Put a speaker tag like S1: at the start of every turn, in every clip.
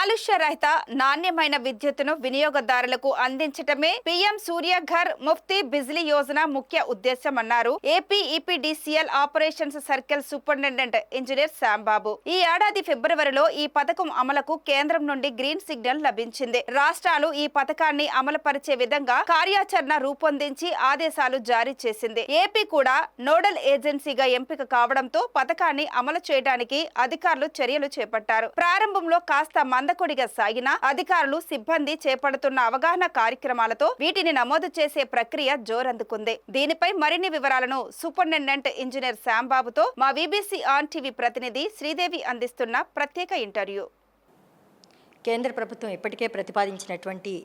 S1: కాలుష్య రహిత నాణ్యమైన విద్యుత్తును వినియోగదారులకు అందించటమే పీఎం సూర్యఘర్ ముఫ్తీ బిజ్లీ యోజన ముఖ్య ఉద్దేశమన్నారు AP EPDCL operations circle superintendent engineer Shyambabu. ఈ ఏడాది ఫిబ్రవరిలో ఈ పథకం అమలుకు కేంద్రం నుండి గ్రీన్ సిగ్నల్ లభించింది. రాష్ట్రాలు ఈ పథకాన్ని అమలుపరిచే విధంగా కార్యాచరణ రూపొందించి ఆదేశాలు జారీ చేసింది. ఏపీ కూడా నోడల్ ఏజెన్సీగా ఎంపిక కావడంతో పథకాన్ని అమలు చేయడానికి అధికారులు చర్యలు చేపట్టారు. ప్రారంభంలో కాస్త మందకొడిగా సాగిన అధికారులు సిబ్బంది చేపడుతున్న అవగాహన కార్యక్రమాలతో వీటిని నమోదు చేసే ప్రక్రియ జోరందుకుంది. దీనిపై మరిన్ని వివరాలను సూపరింటెండెంట్ ఇంజనీర్ శ్యాంబాబుతో మా వీబీసీ ఆన్ టీవీ ప్రతినిధి శ్రీదేవి అందిస్తున్న ప్రత్యేక ఇంటర్వ్యూ.
S2: కేంద్ర ప్రభుత్వం ఇప్పటికే ప్రతిపాదించినటువంటి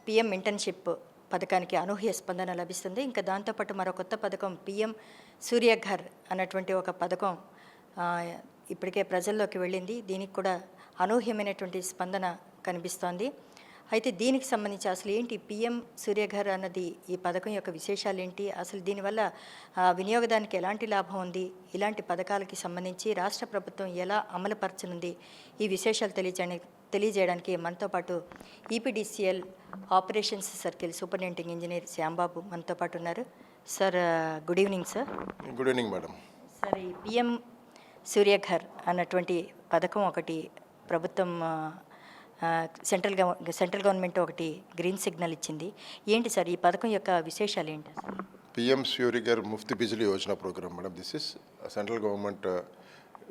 S2: పిఎం ఇంటర్న్షిప్ పథకానికి అనూహ్య స్పందన లభిస్తుంది. ఇంకా దాంతోపాటు మరో కొత్త పథకం పిఎం సూర్యఘర్ అన్నటువంటి ఒక పథకం ఇప్పటికే ప్రజల్లోకి వెళ్ళింది. దీనికి కూడా అనూహ్యమైనటువంటి స్పందన కనిపిస్తోంది. అయితే దీనికి సంబంధించి అసలు ఏంటి పిఎం సూర్యఘర్ అన్నది, ఈ పథకం యొక్క విశేషాలు ఏంటి, అసలు దీనివల్ల వినియోగదానికి ఎలాంటి లాభం ఉంది, ఇలాంటి పథకాలకి సంబంధించి రాష్ట్ర ప్రభుత్వం ఎలా అమలుపరచనుంది, ఈ విశేషాలు తెలియజేయడానికి మనతో పాటు EPDCL operations circle superintendent engineer Shyambabu మనతో పాటు ఉన్నారు. Sir, good evening sir.
S3: Good evening madam.
S2: Sir, ఈ పిఎం సూర్యఘర్ అన్నటువంటి పథకం ఒకటి ప్రభుత్వం సెంట్రల్ గవర్నమెంట్ ఒకటి గ్రీన్ సిగ్నల్ ఇచ్చింది. ఏంటి సార్ ఈ పథకం యొక్క విశేషాలు ఏంటి?
S3: PM Suryaghar Mufti Bijli Yojana programme madam. This is central government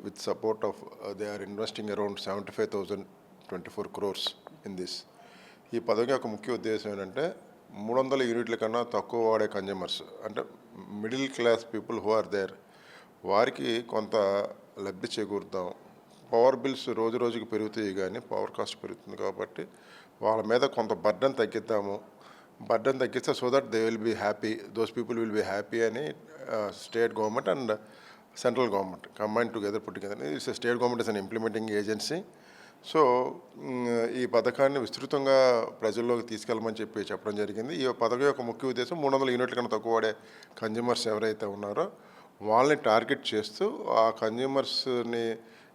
S3: with support of they are investing around 75,024 crores in this. ఈ పథకం యొక్క ముఖ్య ఉద్దేశం ఏంటంటే 300 యూనిట్ల కన్నా తక్కువ వాడే కన్జ్యూమర్స్, అంటే middle class people who are there, వారికి కొంత లబ్ధి చేకూరుతాం. పవర్ బిల్స్ రోజు రోజుకి పెరుగుతాయి, కానీ పవర్ కాస్ట్ పెరుగుతుంది కాబట్టి వాళ్ళ మీద కొంత బర్డన్ తగ్గిద్దాము. బర్డన్ తగ్గిస్తే so that they will be happy, those people will be happy అని state government and central government combine together put together. It's state government is an implementing agency. So ఈ పథకాన్ని విస్తృతంగా ప్రజల్లోకి తీసుకెళ్ళమని చెప్పడం జరిగింది. ఈ పథకం యొక్క ముఖ్య ఉద్దేశం 300 యూనిట్ల కన్నా తక్కువ వాడే కన్జ్యూమర్స్ ఎవరైతే ఉన్నారో వాళ్ళని టార్గెట్ చేస్తూ ఆ కన్జ్యూమర్స్ని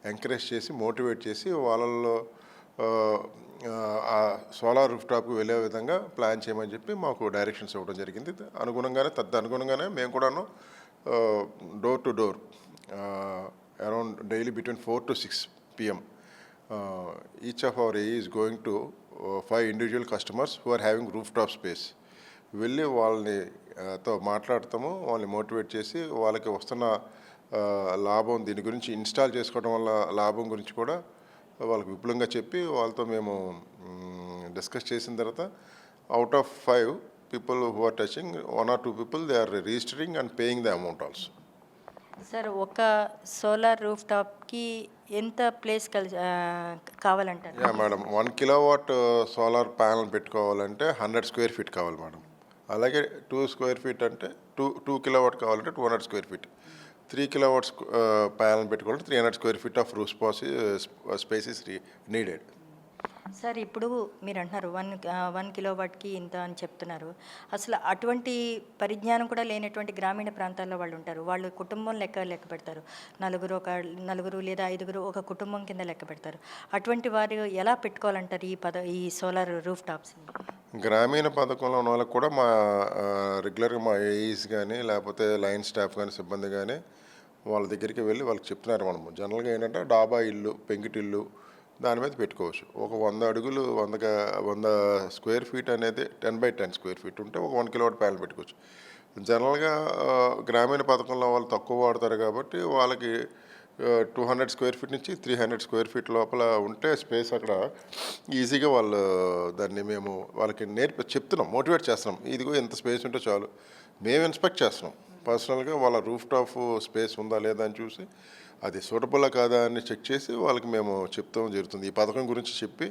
S3: ఎంకరేజ్ చేసి మోటివేట్ చేసి వాళ్ళల్లో ఆ సోలార్ రూఫ్ టాప్కి వెళ్ళే విధంగా ప్లాన్ చేయమని చెప్పి మాకు డైరెక్షన్స్ ఇవ్వడం జరిగింది. అనుగుణంగానే మేము కూడాను door to door around daily between 4 to 6 p.m. Each of our AE is going to 5 individual customers who are having rooftop space. వెళ్ళి వాళ్ళని తో మాట్లాడతాము, వాళ్ళని మోటివేట్ చేసి వాళ్ళకి వస్తున్న లాభం, దీని గురించి ఇన్స్టాల్ చేసుకోవడం వల్ల లాభం గురించి కూడా వాళ్ళకి విపులంగా చెప్పి వాళ్ళతో మేము డిస్కస్ చేసిన తర్వాత out of 5 people who are touching, 1 or 2 people they are registering and paying the amount also.
S2: Sir, ఒక సోలార్ రూఫ్ టాప్కి ఎంత ప్లేస్ కావాలంటారు?
S3: Yeah madam, 1 kilowatt solar panel పెట్టుకోవాలంటే 100 square feet కావాలి మేడం. అలాగే 2 square feet అంటే 2 kilowatt కావాలంటే 200 square feet. 3 kilowatts panel పెట్టుకోవాలంటే 300 square feet of roof space is needed.
S2: Sir, ఇప్పుడు మీరు అంటున్నారు 1 kilowattకి ఇంత అని చెప్తున్నారు. అసలు అటువంటి పరిజ్ఞానం కూడా లేనటువంటి గ్రామీణ ప్రాంతాల్లో వాళ్ళు ఉంటారు. వాళ్ళు కుటుంబం లెక్క పెడతారు. నలుగురు లేదా 5 ఒక కుటుంబం కింద లెక్క పెడతారు. అటువంటి వారు ఎలా పెట్టుకోవాలంటారు ఈ సోలార్ రూఫ్ టాప్స్?
S3: గ్రామీణ పథకంలో ఉన్న వాళ్ళకి కూడా మా రెగ్యులర్గా మా ఏఈస్ కానీ లేకపోతే లైన్ స్టాఫ్ కానీ సిబ్బంది కానీ వాళ్ళ దగ్గరికి వెళ్ళి వాళ్ళకి చెప్తున్నారు. మనము జనరల్గా ఏంటంటే డాబా ఇల్లు, పెంకిటిల్లు దాని మీద పెట్టుకోవచ్చు. ఒక 100 అడుగులు 100 square feet అనేది 10 by 10 square feet ఉంటే ఒక 1 kilowatt ప్యానల్ పెట్టుకోవచ్చు. జనరల్గా గ్రామీణ పథకంలో వాళ్ళు తక్కువ వాడతారు కాబట్టి వాళ్ళకి 200 square feet నుంచి 300 square feet లోపల ఉంటే స్పేస్ అక్కడ ఈజీగా వాళ్ళు దాన్ని మేము వాళ్ళకి చెప్తున్నాం, మోటివేట్ చేస్తున్నాం. ఇదిగో ఎంత స్పేస్ ఉంటే చాలు. మేము ఇన్స్పెక్ట్ చేస్తున్నాం పర్సనల్గా, వాళ్ళ రూఫ్ టాప్ స్పేస్ ఉందా లేదా అని చూసి అది సూటబుల్లా కాదా అని చెక్ చేసి వాళ్ళకి మేము చెప్తాం జరుగుతుంది. ఈ పథకం గురించి చెప్పి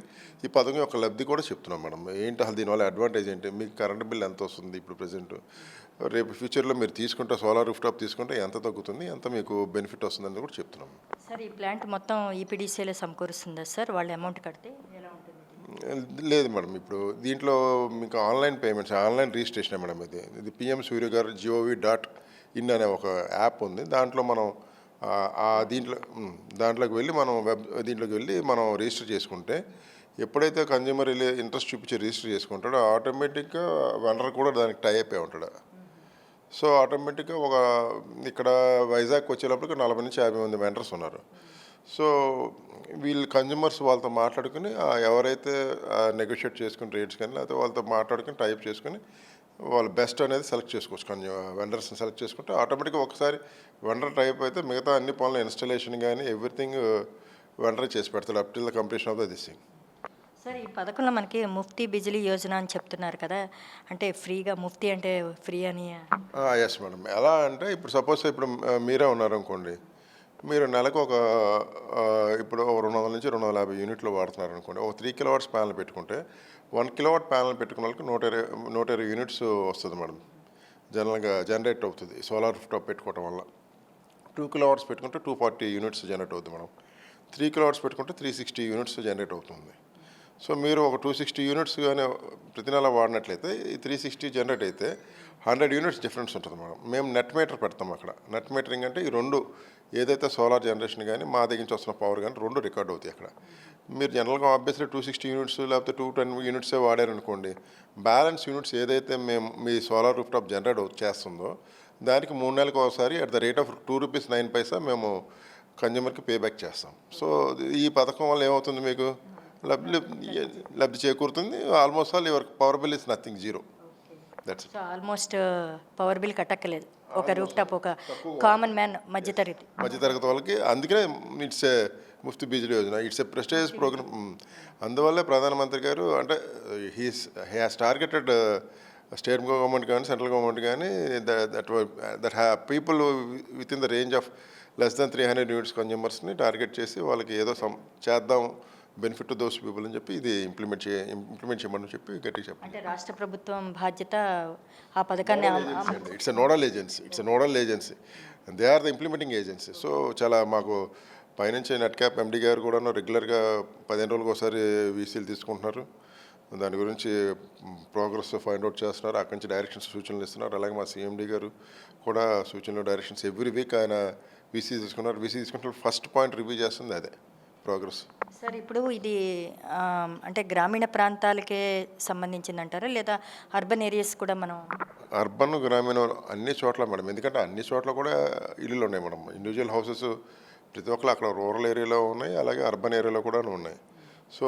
S3: ఈ పథకం యొక్క లబ్ధి కూడా చెప్తున్నాం మేడం. ఏంటి అసలు దీనివల్ల అడ్వాంటేజ్ ఏంటి, మీకు కరెంట్ బిల్ ఎంత వస్తుంది ఇప్పుడు ప్రజెంట్, రేపు ఫ్యూచర్లో మీరు తీసుకుంటే సోలార్ రూఫ్ టాప్ తీసుకుంటే ఎంత తగ్గుతుంది, ఎంత మీకు బెనిఫిట్ వస్తుందని కూడా చెప్తున్నాం.
S2: సార్, ఈ ప్లాంట్ మొత్తం ఈపీడీసీలో సమకూరుస్తుందా సార్? వాళ్ళు అమౌంట్ కడితే ఎలా ఉంటుంది?
S3: లేదు మేడం, ఇప్పుడు దీంట్లో మీకు online payments, online registration madam. ఇది పిఎం సూర్యఘర్ GOV.in అనే ఒక యాప్ ఉంది. దాంట్లో మనం దాంట్లోకి వెళ్ళి మనం దీంట్లోకి వెళ్ళి మనం రిజిస్టర్ చేసుకుంటే ఎప్పుడైతే కన్జ్యూమర్ వెళ్ళి ఇంట్రెస్ట్ చూపించి రిజిస్టర్ చేసుకుంటాడో ఆటోమేటిక్గా వెండర్ కూడా దానికి టై అయిపోయి ఉంటాడు. సో ఆటోమేటిక్గా ఇక్కడ వైజాగ్ వచ్చేటప్పటికి 40 నుంచి 50 మంది వెండర్స్ ఉన్నారు. సో వీళ్ళు కన్జ్యూమర్స్ వాళ్ళతో మాట్లాడుకుని ఎవరైతే నెగోషియేట్ చేసుకుని రేట్స్ కానీ లేకపోతే వాళ్ళతో మాట్లాడుకుని టైప్ చేసుకుని వాళ్ళు బెస్ట్ అనేది సెలెక్ట్ చేసుకోవచ్చు. వెండర్స్ని సెలెక్ట్ చేసుకుంటే ఆటోమేటిక్గా ఒకసారి వెండర్ టైప్ అయితే మిగతా అన్ని పనులు ఇన్స్టలేషన్ కానీ ఎవ్రీథింగ్ వెండర్ చేసి పెడతాడు up till the completion of the this thing.
S2: Sir ఈ పథకంలో మనకి ముఫ్తీ బిజిలీ యోజన అని చెప్తున్నారు కదా, అంటే ఫ్రీగా ముఫ్తీ అంటే ఫ్రీ అని?
S3: Yes madam. ఎలా అంటే ఇప్పుడు సపోజ్ ఇప్పుడు మీరే ఉన్నారనుకోండి, మీరు నెలకు ఇప్పుడు 200 నుంచి 250 యూనిట్లు వాడుతున్నారు అనుకోండి. 3 కిలోవాట్స్ ప్యానల్ పెట్టుకుంటే 1 కిలోవాట్ ప్యానల్ పెట్టుకున్న వాళ్ళకి 120 యూనిట్స్ వస్తుంది మేడం. జనరల్గా జనరేట్ అవుతుంది సోలార్ టాప్ పెట్టుకోవడం వల్ల. 2 కిలోవాట్స్ పెట్టుకుంటే 240 యూనిట్స్ జనరేట్ అవుతుంది మేడం. 3 కిలోవాట్స్ పెట్టుకుంటే 360 యూనిట్స్ జనరేట్ అవుతుంది. సో మీరు ఒక 260 యూనిట్స్ కానీ ప్రతి నెల వాడినట్లయితే ఈ 360 జనరేట్ అయితే 100 యూనిట్స్ డిఫరెన్స్ ఉంటుంది మేడం. మేము నెట్ మీటర్ పెడతాం అక్కడ. నెట్ మీటరింగ్ అంటే ఈ రెండు ఏదైతే సోలార్ జనరేషన్ కానీ మా దగ్గర నుంచి వస్తున్న పవర్ కానీ రెండు రికార్డ్ అవుతాయి అక్కడ. మీరు జనరల్గా ఆబ్వియస్లీ 260 యూనిట్స్ లేకపోతే 210 యూనిట్సే వాడారనుకోండి, బ్యాలెన్స్ యూనిట్స్ ఏదైతే మేము మీ సోలార్ రూఫ్ టాప్ జనరేట్ చేస్తుందో దానికి 3 నెలలకు ఒకసారి అట్ ద రేట్ ఆఫ్ ₹2.09 మేము కన్జ్యూమర్కి పే బ్యాక్ చేస్తాం. సో ఈ పథకం వల్ల ఏమవుతుంది, మీకు లబ్ధి చేకూరుతుంది. Almost all your power bill is nothing, zero. That's
S2: so almost power bill కట్టక్కలేదు ఒక రూఫ్ టాప్ ఒక కామన్ మ్యాన్
S3: మధ్యతరగతి వాళ్ళకి. అందుకనే it's a Muft Bijli Yojana, it's a prestigious programme. అందువల్లే ప్రధానమంత్రి గారు అంటే he has targeted state government కానీ సెంట్రల్ గవర్నమెంట్ కానీ that people within the range of less then 300 units కన్జ్యూమర్స్ని target చేసి వాళ్ళకి ఏదో చేద్దాం బెనిఫిట్ టు దోస్ పీపుల్ అని చెప్పి ఇది ఇంప్లిమెంట్ చేయమని చెప్పి గట్టిగా చెప్పండి.
S2: అంటే రాష్ట్ర ప్రభుత్వం బాధ్యత ఆ పథకాన్ని
S3: it's a nodal agency. They are the implementing agency. So చాలా మాకు పైనుంచి నెట్ క్యాప్ ఎండి గారు కూడా రెగ్యులర్గా 15 రోజులకు ఒకసారి వీసీలు తీసుకుంటున్నారు. దాని గురించి ప్రోగ్రెస్ ఫైండ్ అవుట్ చేస్తున్నారు. అక్కడి నుంచి డైరెక్షన్స్ సూచనలు ఇస్తున్నారు. అలాగే మా సిఎండి గారు కూడా సూచనలు డైరెక్షన్స్ ఎవ్రీ వీక్ ఆయన వీసీ తీసుకున్నారు. వీసీ తీసుకుంటే ఫస్ట్ పాయింట్ రివ్యూ చేస్తుంది అదే ప్రోగ్రెస్.
S2: సార్ ఇప్పుడు ఇది అంటే గ్రామీణ ప్రాంతాలకే సంబంధించిందంటారా లేదా అర్బన్ ఏరియాస్ కూడా? మనం
S3: అర్బన్ గ్రామీణ అన్ని చోట్ల మేడం, ఎందుకంటే అన్ని చోట్ల కూడా ఇల్లులు ఉన్నాయి మేడం. ఇండివిజువల్ హౌసెస్ ప్రతి ఒక్కరు అక్కడ రూరల్ ఏరియాలో ఉన్నాయి, అలాగే అర్బన్ ఏరియాలో కూడా ఉన్నాయి. సో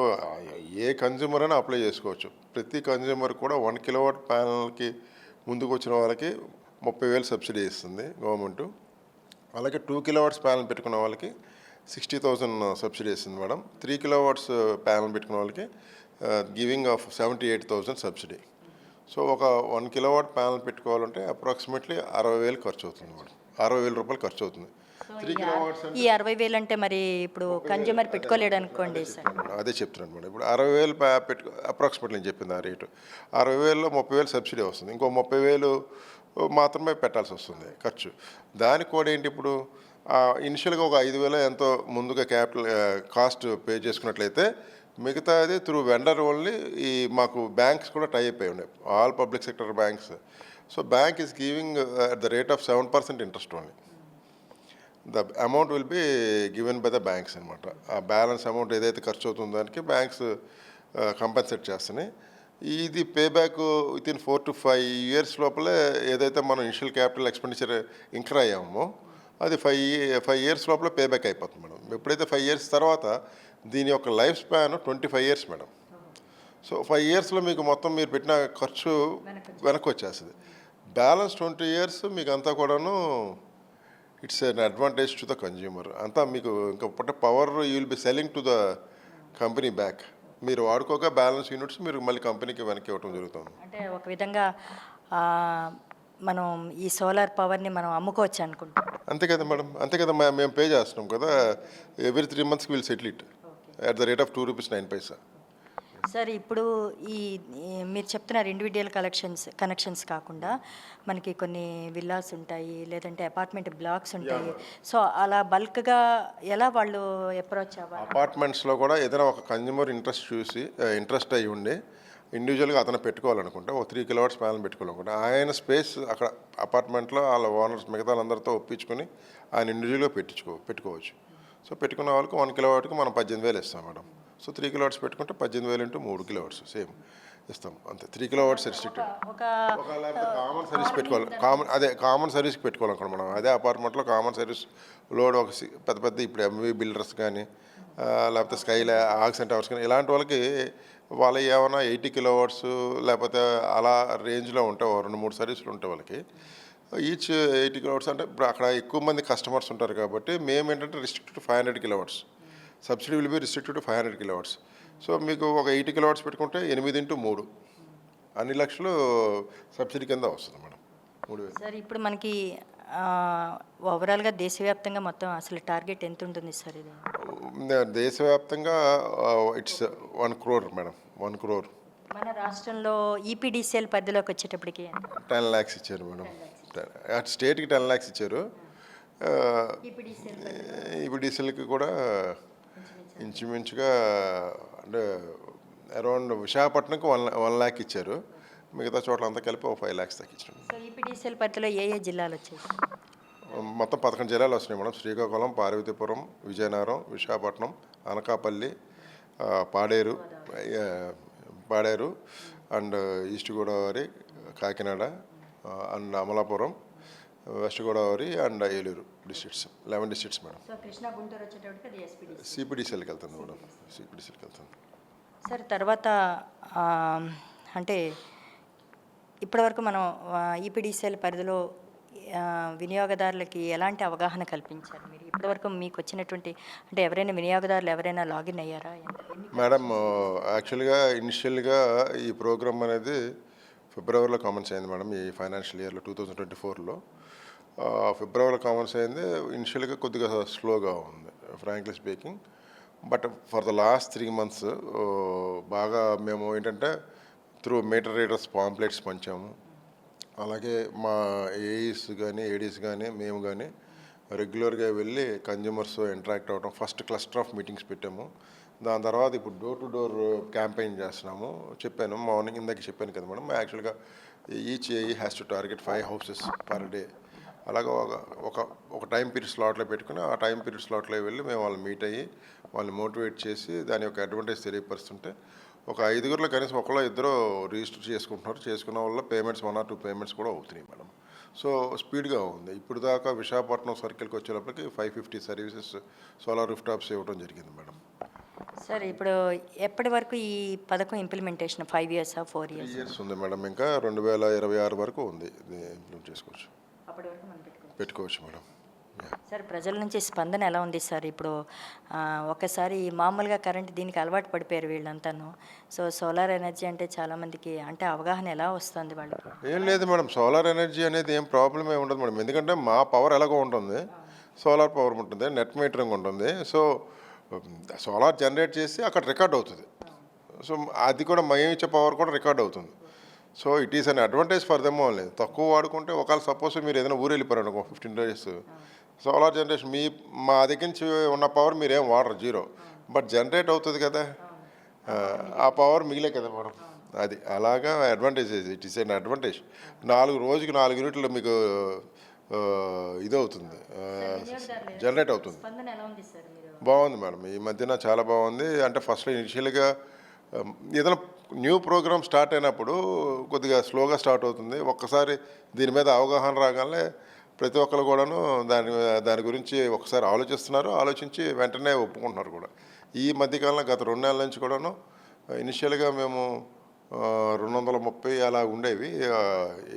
S3: ఏ కన్జ్యూమర్ అయినా అప్లై చేసుకోవచ్చు. ప్రతి కన్జ్యూమర్ కూడా 1 కిలోవాట్ ప్యానల్కి ముందుకు వచ్చిన వాళ్ళకి 30,000 సబ్సిడీ ఇస్తుంది గవర్నమెంటు. అలాగే 2 కిలోవాట్స్ ప్యానల్ పెట్టుకున్న వాళ్ళకి 60,000 సబ్సిడీ ఇస్తుంది మేడం. 3 కిలోవాట్స్ ప్యానల్ పెట్టుకున్న వాళ్ళకి గివింగ్ ఆఫ్ 78,000 సబ్సిడీ. సో ఒక 1 కిలోవాట్ ప్యానల్ పెట్టుకోవాలంటే అప్రాక్సిమేట్లీ 60,000 ఖర్చు అవుతుంది మేడం. 60,000 రూపాయలు ఖర్చు అవుతుంది. 3 కిలోవాట్స్
S2: ఈ 60,000 అంటే మరి ఇప్పుడు కన్జ్యూమర్ పెట్టుకోలేడు అనుకోండి సార్.
S3: అదే చెప్తున్నాను మేడం. ఇప్పుడు 60,000 అప్రాక్సిమేట్లీ నేను చెప్పింది ఆ రేటు. 60,000లో 30,000 సబ్సిడీ వస్తుంది. ఇంకో 30,000 మాత్రమే పెట్టాల్సి వస్తుంది ఖర్చు. దానికి కూడా ఏంటి, ఇప్పుడు ఇనిషియల్గా ఒక 5,000 ఎంతో ముందుగా క్యాపిటల్ కాస్ట్ పే చేసుకున్నట్లయితే మిగతాది త్రూ వెండర్ ఓన్లీ. ఈ మాకు బ్యాంక్స్ కూడా టై అయిపోయి ఉన్నాయి, all public sector banks. So bank is giving at the rate of 7% interest only. The amount will be given by the banks అనమాట. ఆ బ్యాలెన్స్ అమౌంట్ ఏదైతే ఖర్చు అవుతుందో దానికి బ్యాంక్స్ కంపెన్సేట్ చేస్తున్నాయి. ఇది pay back with in 4 to 5 years లోపలే ఏదైతే మనం ఇనిషియల్ క్యాపిటల్ ఎక్స్పెండిచర్ ఇంక్ర్ అయ్యామో అది 5 years లోపల పే బ్యాక్ అయిపోతుంది మేడం. ఎప్పుడైతే 5 years తర్వాత దీని యొక్క life span 25 years madam. So 5 yearsలో మీకు మొత్తం మీరు పెట్టిన ఖర్చు వెనక్కి వచ్చేస్తుంది. బ్యాలెన్స్ 20 years మీకు అంతా కూడాను it's an advantage to the consumer. అంతా మీకు ఇంకా power you will be selling to the company back. మీరు వాడుకోక బ్యాలెన్స్ యూనిట్స్ మీరు మళ్ళీ కంపెనీకి వెనక్కి ఇవ్వడం జరుగుతుంది.
S2: అంటే ఒక విధంగా మనం ఈ సోలార్ పవర్ని మనం అమ్ముకోవచ్చు అనుకుంటాం.
S3: అంతే కదా మేడం, అంతే కదా. మేము పే చేస్తున్నాం కదా. Every 3 months will settle it at the rate of ₹2.09.
S2: Sir ఇప్పుడు మీరు చెప్తున్నారు ఇండివిజువల్ కనెక్షన్స్ కాకుండా మనకి కొన్ని విల్లాస్ ఉంటాయి, లేదంటే అపార్ట్మెంట్ బ్లాక్స్ ఉంటాయి. సో అలా బల్క్గా ఎలా వాళ్ళు అప్రోచ్ అవ్వాలి?
S3: అపార్ట్మెంట్స్లో కూడా ఏదైనా ఒక కన్జ్యూమర్ ఇంట్రెస్ట్ అయ్యి ఉండి ఇండివిజువల్గా అతను పెట్టుకోవాలనుకుంటే ఒక 3 కిలోవాట్స్ ప్యానల్ పెట్టుకోవాలనుకుంటే ఆయన స్పేస్ అక్కడ అపార్ట్మెంట్లో వాళ్ళ ఓనర్స్ మిగతా వాళ్ళందరితో ఒప్పించుకొని ఆయన ఇండివిజువల్గా పెట్టుకోవచ్చు. సో పెట్టుకున్న వాళ్ళకి 1 కిలోవాట్కి మనం 18,000 ఇస్తాం మేడం. సో 3 కిలోవాట్స్ పెట్టుకుంటే 18,000 ఇంటూ 3 కిలోవాట్స్ సేమ్ ఇస్తాం అంతే. 3 కిలోవాట్స్ రెస్ట్రిక్టెడ్. కామన్ సర్వీస్ పెట్టుకోవాలి, కామన్ సర్వీస్కి పెట్టుకోవాలనుకోండి మనం. అదే అపార్ట్మెంట్లో కామన్ సర్వీస్ లోడ్ ఒక పెద్ద ఇప్పుడు ఎంవీ బిల్డర్స్ కానీ లేకపోతే స్కైలా ఆక్సిజన్ టవర్స్ కానీ ఇలాంటి వాళ్ళకి వాళ్ళు ఏమైనా 80 కిలోవాట్స్ లేకపోతే అలా రేంజ్లో ఉంటాయి, 2-3 సర్వీసులు ఉంటాయి వాళ్ళకి. ఈచ్ 80 కిలోవాట్స్ అంటే ఇప్పుడు అక్కడ ఎక్కువ మంది కస్టమర్స్ ఉంటారు కాబట్టి మేము ఏంటంటే restricted to 500 kilowatts. Subsidy will be restricted to 500 kilowatts. So మీకు ఒక 80 కిలోవాట్స్ పెట్టుకుంటే 8 ఇంటూ 3 అన్ని లక్షలు సబ్సిడీ కింద వస్తుంది మేడం. 3,000.
S2: సార్ ఇప్పుడు మనకి ఓవరాల్గా దేశవ్యాప్తంగా మొత్తం అసలు టార్గెట్ ఎంత ఉంటుంది సార్ ఇది?
S3: దేశవ్యాప్తంగా ఇట్స్ 1 crore మేడం, 1 crore.
S2: మన రాష్ట్రంలో ఈపీడీసీఎల్ పరిధిలోకి వచ్చేటప్పటికి
S3: 10 lakhs ఇచ్చారు మేడం. అటు స్టేట్కి 10 lakhs ఇచ్చారు. ఈపీడీసీఎల్కి కూడా ఇంచుమించుగా అంటే అరౌండ్ విశాఖపట్నంకి 1 lakh ఇచ్చారు. మిగతా చోట్ల అంతా కలిపి ఒక 5 lakhs దాకా ఇచ్చారు.
S2: సో ఈపీడీసీఎల్ పరిధిలో ఏ జిల్లాలు వచ్చాయి?
S3: మొత్తం 11 జిల్లాలు వస్తున్నాయి madam. Srikakulam, Parvathipuram, Vizianagaram, Visakhapatnam, Anakapalli, Paderu and east Godavari, Kakinada and Amalapuram, west Godavari and Eluru districts. 11 districts madam.
S2: So Krishna Guntur వచ్చేటప్పటికి అది ఎస్పీడీ
S3: సిపిడిసిఎల్కి వెళ్తుంది మేడం. సిపిడిసిఎల్కి వెళ్తుంది.
S2: సార్ తర్వాత అంటే ఇప్పటివరకు మనం ఈపీడీసీఎల్ పరిధిలో వినియోగదారులకి ఎలాంటి అవగాహన కల్పించారు మీరు? ఇప్పటివరకు మీకు వచ్చినటువంటి అంటే ఎవరైనా వినియోగదారులు ఎవరైనా లాగిన్ అయ్యారా?
S3: మేడం యాక్చువల్గా ఇనిషియల్గా ఈ ప్రోగ్రామ్ అనేది ఫిబ్రవరిలో కామన్స్ అయింది మేడం. ఈ ఫైనాన్షియల్ ఇయర్లో 2024లో ఫిబ్రవరిలో కామన్స్ అయింది. ఇనిషియల్గా కొద్దిగా స్లోగా ఉంది frankly speaking. But for the last 3 months బాగా మేము ఏంటంటే త్రూ మీటర్ రీడర్స్ పాంప్లెట్స్ పంచాము. అలాగే మా ఏఈస్ కానీ ఏడీస్ కానీ మేము కానీ రెగ్యులర్గా వెళ్ళి కన్జ్యూమర్స్ ఇంటరాక్ట్ అవ్వడం, ఫస్ట్ క్లస్టర్ ఆఫ్ మీటింగ్స్ పెట్టాము. దాని తర్వాత ఇప్పుడు డోర్ టు డోర్ క్యాంపెయిన్ చేస్తున్నాము. చెప్పాను మార్నింగ్ ఇందాక చెప్పాను కదా మేడం. యాక్చువల్గా each AE has to target 5 houses per day. అలాగా ఒక టైం పీరియడ్ స్లాట్లో పెట్టుకుని ఆ టైం పీరియడ్ స్లాట్లో వెళ్ళి మేము వాళ్ళని మీట్ అయ్యి వాళ్ళని మోటివేట్ చేసి దాని యొక్క అడ్వాంటేజ్ తెలియపరుస్తుంటే ఒక 5గురిలో కనీసం ఒకళ్ళో ఇద్దరు రిజిస్టర్ చేసుకుంటున్నారు. చేసుకున్న వల్ల పేమెంట్స్ 1 or 2 పేమెంట్స్ కూడా అవుతున్నాయి మేడం. సో స్పీడ్గా ఉంది. ఇప్పుడు దాకా విశాఖపట్నం సర్కిల్కి వచ్చేటప్పటికి 550 సర్వీసెస్ సోలార్ రూఫ్ టాప్స్ ఇవ్వడం జరిగింది మేడం.
S2: సార్ ఇప్పుడు ఎప్పటి వరకు ఈ పథకం ఇంప్లిమెంటేషన్? 5 years 4 years?
S3: 3 years ఉంది మేడం. ఇంకా 2026 వరకు ఉంది. ఇది ఇంప్లిమెంట్ చేసుకోవచ్చు,
S2: అప్పటి వరకు మనం
S3: పెట్టుకోవచ్చు మేడం.
S2: సార్ ప్రజల నుంచి స్పందన ఎలా ఉంది సార్? ఇప్పుడు ఒకసారి మామూలుగా కరెంట్ దీనికి అలవాటు పడిపోయారు వీళ్ళంతాను. సో సోలార్ ఎనర్జీ అంటే చాలామందికి అంటే అవగాహన ఎలా వస్తుంది వాళ్ళకి?
S3: ఏం లేదు మేడం, సోలార్ ఎనర్జీ అనేది ఏం ప్రాబ్లమే ఉండదు మేడం. ఎందుకంటే మా పవర్ ఎలాగో ఉంటుంది, సోలార్ పవర్ ఉంటుంది, నెట్ మీటరింగ్ ఉంటుంది. సో సోలార్ జనరేట్ చేసి అక్కడ రికార్డ్ అవుతుంది. సో అది కూడా మేము ఇచ్చే పవర్ కూడా రికార్డ్ అవుతుంది. So it is an advantage for them only. తక్కువ వాడుకుంటే ఒకవేళ సపోజ్ మీరు ఏదైనా ఊరు వెళ్ళిపోయారు 15 days సోలార్ జనరేషన్ మా దగ్గర నుంచి ఉన్న పవర్ మీరేం వాడరు, 0. బట్ జనరేట్ అవుతుంది కదా, ఆ పవర్ మిగిలే కదా మేడం. అది అలాగా advantage. It is an advantage. 4 రోజుకి 4 యూనిట్లు మీకు ఇది అవుతుంది, జనరేట్ అవుతుంది. బాగుంది మేడం, ఈ మధ్యన చాలా బాగుంది. అంటే ఫస్ట్లో ఇనిషియల్గా ఏదైనా న్యూ ప్రోగ్రామ్ స్టార్ట్ అయినప్పుడు కొద్దిగా స్లోగా స్టార్ట్ అవుతుంది. ఒక్కసారి దీని మీద అవగాహన రాగానే ప్రతి ఒక్కరు కూడాను దాని గురించి ఒకసారి ఆలోచించి వెంటనే ఒప్పుకుంటున్నారు కూడా. ఈ మధ్యకాలంలో గత 2 నెలల నుంచి కూడాను ఇనిషియల్గా మేము 230 అలా ఉండేవి,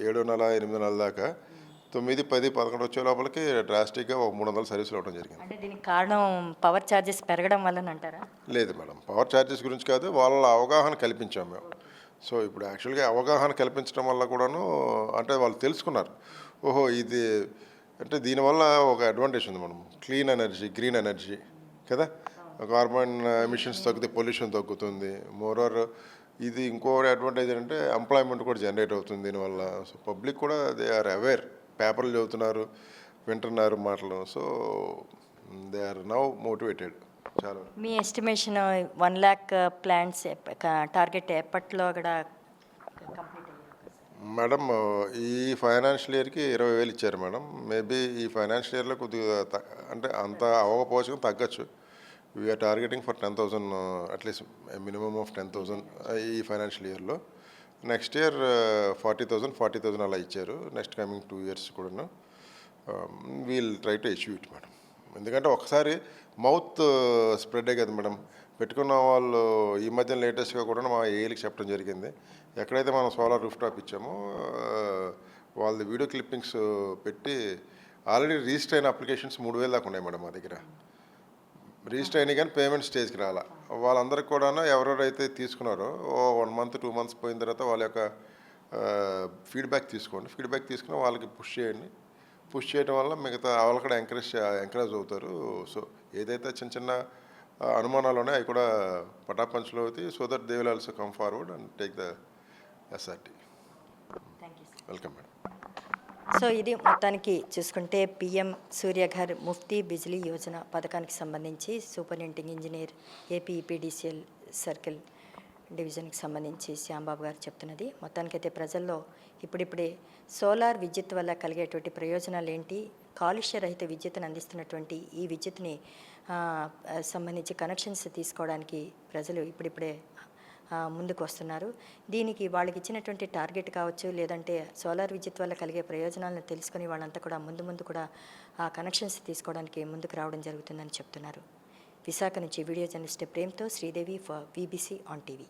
S3: 7 నెల 8 నెలల దాకా 9, 10, 11 వచ్చే లోపలికి డ్రాస్టిక్గా ఒక 300 సర్వీసులు ఇవ్వడం జరిగింది.
S2: అంటే దీనికి కారణం పవర్ ఛార్జెస్ పెరగడం వల్ల అంటారా?
S3: లేదు మేడం, పవర్ ఛార్జెస్ గురించి కాదు, వాళ్ళ అవగాహన కల్పించాం మేము. సో ఇప్పుడు యాక్చువల్గా అవగాహన కల్పించడం వల్ల కూడాను అంటే వాళ్ళు తెలుసుకున్నారు, ఓహో ఇది అంటే దీనివల్ల ఒక అడ్వాంటేజ్ ఉంది మేడం. క్లీన్ ఎనర్జీ, గ్రీన్ ఎనర్జీ కదా, కార్బన్ ఎమిషన్స్ తగ్గుతాయి, పొల్యూషన్ తగ్గుతుంది. మోరర్ ఇది ఇంకో అడ్వాంటేజ్ ఏంటంటే ఎంప్లాయ్మెంట్ కూడా జనరేట్ అవుతుంది దీనివల్ల. సో పబ్లిక్ కూడా దే ఆర్ అవేర్, పేపర్లు చదువుతున్నారు, వింటున్నారు మాటలు. So they are now motivated. చాలా.
S2: మీ ఎస్టిమేషన్ 1 lakh ప్లాంట్స్ టార్గెట్ ఎప్పట్లో కూడా కంప్లీట్ అయ్యారు?
S3: మేడం ఈ ఫైనాన్షియల్ ఇయర్కి 20,000 ఇచ్చారు మేడం. మేబీ ఈ ఫైనాన్షియల్ ఇయర్లో కొద్దిగా అంటే అంత అవ్వకపోవచ్చు, తగ్గచ్చు. We're targeting for 10,000 at least minimum of 10,000 ఈ ఫైనాన్షియల్ ఇయర్లో. నెక్స్ట్ ఇయర్ 40,000 అలా ఇచ్చారు. నెక్స్ట్ కమింగ్ 2 years కూడాను we'll try to achieve it madam. ఎందుకంటే ఒకసారి మౌత్ స్ప్రెడే కదా మేడం. పెట్టుకున్న వాళ్ళు ఈ మధ్య లేటెస్ట్గా కూడా మా ఏఈలకి చెప్పడం జరిగింది. ఎక్కడైతే మనం సోలార్ రూఫ్ టాప్ ఇచ్చామో వాళ్ళది వీడియో క్లిప్పింగ్స్ పెట్టి ఆల్రెడీ రిజిస్టర్ అయిన అప్లికేషన్స్ 3,000 దాకా ఉన్నాయి మేడం మా దగ్గర. రిజిస్టర్ అయినాయి కానీ పేమెంట్ స్టేజ్కి రాలా. వాళ్ళందరికీ కూడా ఎవరెవరైతే తీసుకున్నారో 1 month 2 months పోయిన తర్వాత వాళ్ళ యొక్క ఫీడ్బ్యాక్ తీసుకోండి. ఫీడ్బ్యాక్ తీసుకుని వాళ్ళకి పుష్ చేయండి. పుష్ చేయడం వల్ల మిగతా వాళ్ళు కూడా ఎంకరేజ్ అవుతారు. సో ఏదైతే చిన్న చిన్న అనుమానాలు ఉన్నాయో అవి కూడా పటాపంచలో అవుతాయి. So that they will also come forward and take the SRT.
S2: Thank you sir.
S3: Welcome madam.
S2: So ఇది మొత్తానికి చూసుకుంటే పిఎం సూర్యఘర్ ముఫ్తీ బిజ్లీ యోజన పథకానికి సంబంధించి సూపరింటెండింగ్ ఇంజనీర్ ఏపీఈపీడీసీఎల్ సర్కిల్ డివిజన్కి సంబంధించి శ్యాంబాబు గారు చెప్తున్నది. మొత్తానికైతే ప్రజల్లో ఇప్పుడిప్పుడే సోలార్ విద్యుత్ వల్ల కలిగేటువంటి ప్రయోజనాలు ఏంటి, కాలుష్య రహిత విద్యుత్తును అందిస్తున్నటువంటి ఈ విద్యుత్తుని సంబంధించి కనెక్షన్స్ తీసుకోవడానికి ప్రజలు ఇప్పుడిప్పుడే ముందుకు వస్తున్నారు. దీనికి వాళ్ళకి ఇచ్చినటువంటి టార్గెట్ కావచ్చు, లేదంటే సోలార్ విద్యుత్ వల్ల కలిగే ప్రయోజనాలను తెలుసుకొని వాళ్ళంతా కూడా ముందు కూడా ఆ కనెక్షన్స్ తీసుకోవడానికి ముందుకు రావడం జరుగుతుందని చెప్తున్నారు. విశాఖ నుంచి వీడియో జర్నలిస్ట్ ప్రేమ్తో Sridevi for VBC on TV.